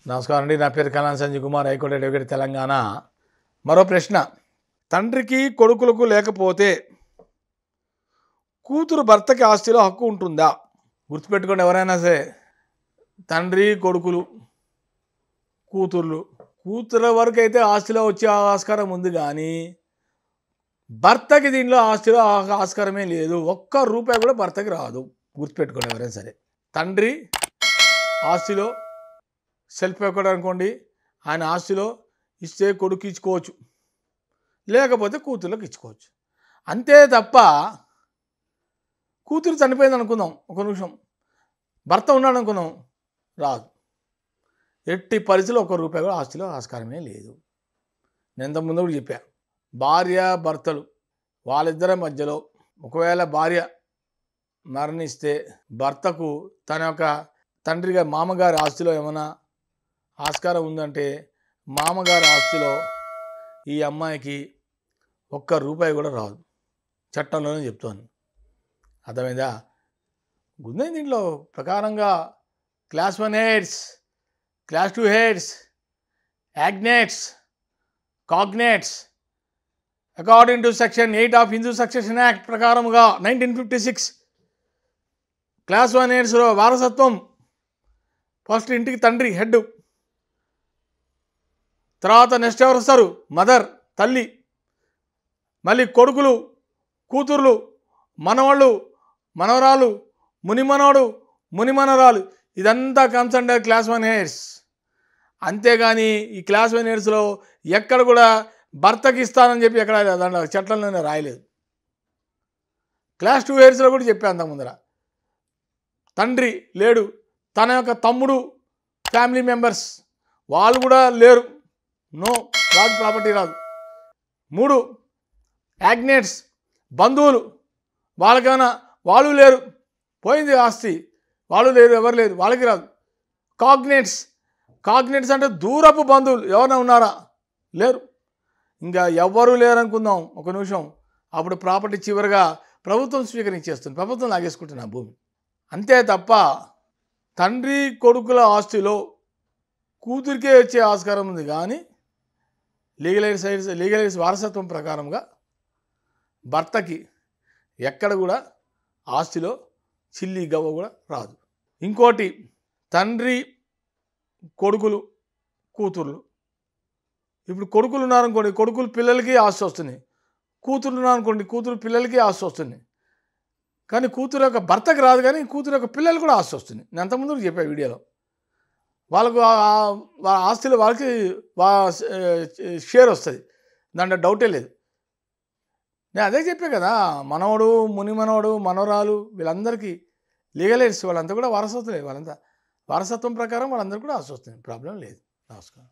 నమస్కారం అండి. నా పేరు కళ్యాణ్ సంజయ్ కుమార్, హైకోర్టు అడ్వకేట్, తెలంగాణ. మరో ప్రశ్న. తండ్రికి కొడుకులకు లేకపోతే కూతురు భర్తకి ఆస్తిలో హక్కు ఉంటుందా? గుర్తుపెట్టుకోండి, ఎవరైనా సరే తండ్రి కొడుకులు కూతురు వరకు అయితే ఆస్తిలో వచ్చే ఆస్కారం ఉంది, కానీ భర్తకి దీనిలో ఆస్తిలో ఆస్కారమే లేదు. ఒక్క రూపాయి కూడా భర్తకి రాదు. గుర్తుపెట్టుకోండి ఎవరైనా సరే. తండ్రి ఆస్తిలో సెల్ఫ్ ఎక్కడ అనుకోండి, ఆయన ఆస్తిలో ఇస్తే కొడుకు ఇచ్చుకోవచ్చు, లేకపోతే కూతుర్లకు ఇచ్చుకోవచ్చు. అంతే తప్ప కూతురు చనిపోయింది అనుకుందాం, ఒక నిమిషం, భర్త ఉన్నాడు అనుకుందాం, రాదు. ఎట్టి పరిస్థితుల్లో ఒక్క రూపాయి కూడా ఆస్తిలో ఆస్కారమే లేదు. నేను ఇంతకుముందు కూడా చెప్పా, భార్య భర్తలు వాళ్ళిద్దరి మధ్యలో ఒకవేళ భార్య మరణిస్తే భర్తకు తన యొక్క తండ్రిగా మామగారి ఆస్తిలో ఏమైనా ఆస్కారం ఉందంటే మామగారి ఆస్తిలో ఈ అమ్మాయికి ఒక్క రూపాయి కూడా రాదు. చట్టంలోనే చెప్తాను, అర్థమైందా? గుందే దీంట్లో ప్రకారంగా class 1 heads, class 2 heads, agnates, cognates according to section 8 of Hindu succession act ప్రకారముగా 1956 క్లాస్ 1 హెడ్స్లో వారసత్వం ఫస్ట్ ఇంటికి తండ్రి హెడ్, తర్వాత నెక్స్ట్ ఎవరు వస్తారు? మదర్, తల్లి, మళ్ళీ కొడుకులు, కూతుర్లు, మనవాళ్ళు, మనవరాలు, మునిమనోడు, మునిమనరాలు, ఇదంతా కమ్స్ అండర్ క్లాస్ 1 హెడ్స్. అంతేగాని ఈ క్లాస్ 1 హెడ్స్లో ఎక్కడ కూడా భర్తకి ఇస్తానని చెప్పి ఎక్కడ దాంట్లో చట్టంలోనే రాయలేదు. క్లాస్ 2 హెడ్స్లో కూడా చెప్పాను అంతకు ముందర, తండ్రి లేడు, తన యొక్క తమ్ముడు, ఫ్యామిలీ మెంబర్స్ వాళ్ళు కూడా లేరు, నో, రాదు, ప్రాపర్టీ రాదు. 3 యాగ్నేట్స్, బంధువులు, వాళ్ళకైనా వాళ్ళు లేరు, పోయింది ఆస్తి, వాళ్ళు లేరు, ఎవరు లేరు, వాళ్ళకి రాదు. కాగ్నేట్స్ అంటే దూరపు బంధువులు ఎవరైనా ఉన్నారా? లేరు. ఇంకా ఎవరు లేరు అనుకుందాం ఒక నిమిషం, అప్పుడు ప్రాపర్టీ చివరిగా ప్రభుత్వం స్వీకరించేస్తుంది, ప్రభుత్వం లాగేసుకుంటుంది ఆ భూమి. అంతే తప్ప తండ్రి కొడుకుల ఆస్తిలో కూతురికే వచ్చే ఆస్కారం ఉంది, కానీ లీగలైజ్ వారసత్వం ప్రకారంగా భర్తకి ఎక్కడ కూడా ఆస్తిలో చిల్లి గవ్వ కూడా రాదు. ఇంకోటి, తండ్రి కొడుకులు కూతుర్లు, ఇప్పుడు కొడుకులు ఉన్నారనుకోండి, కొడుకులు పిల్లలకి ఆస్తి వస్తుంది, కూతుర్లు ఉన్నారనుకోండి, కూతురు పిల్లలకి ఆస్తి వస్తుంది, కానీ కూతురు యొక్క భర్తకి రాదు, కానీ కూతురు యొక్క పిల్లలు కూడా ఆస్తి వస్తుంది. నేను అంతకుముందు చెప్పా వీడియోలో, వాళ్ళకు ఆస్తిలో వాళ్ళకి షేర్ వస్తుంది, దాంట్లో డౌటే లేదు. నేను అదే చెప్పా కదా, మనవడు, ముని మనవడు, మనవరాలు, వీళ్ళందరికీ లీగలైజ్, వాళ్ళంతా కూడా వారసత్వం, వాళ్ళంతా వారసత్వం ప్రకారం వాళ్ళందరికీ కూడా ఆస్తి వస్తుంది, ప్రాబ్లం లేదు. నమస్కారం.